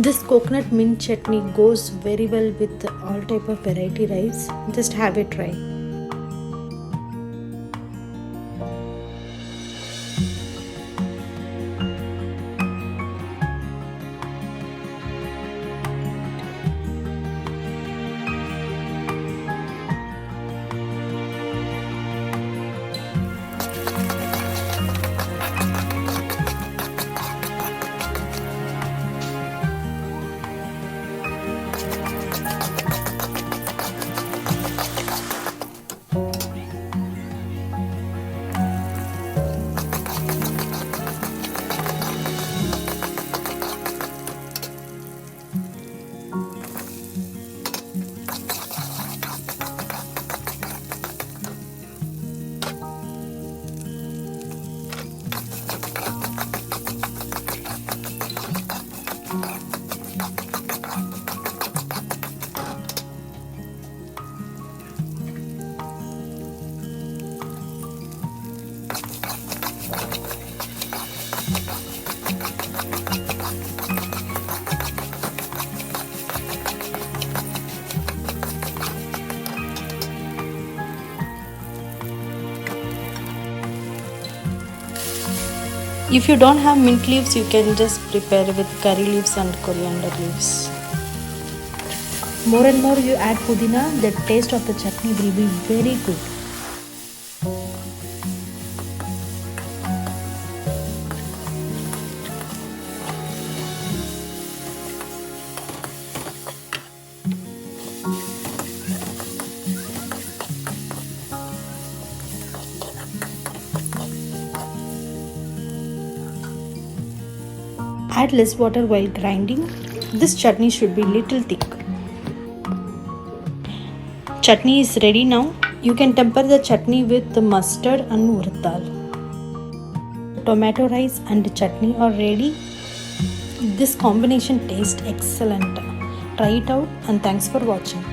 This coconut mint chutney goes very well with all type of variety rice. Just have a try. If you don't have mint leaves, you can just prepare with curry leaves and coriander leaves. More and more you add pudina, the taste of the chutney will be very good. Add less water while grinding. This chutney should be little thick. Chutney is ready now. You can temper the chutney with the mustard and urad dal. Tomato rice and chutney are ready. This combination tastes excellent. Try it out and thanks for watching.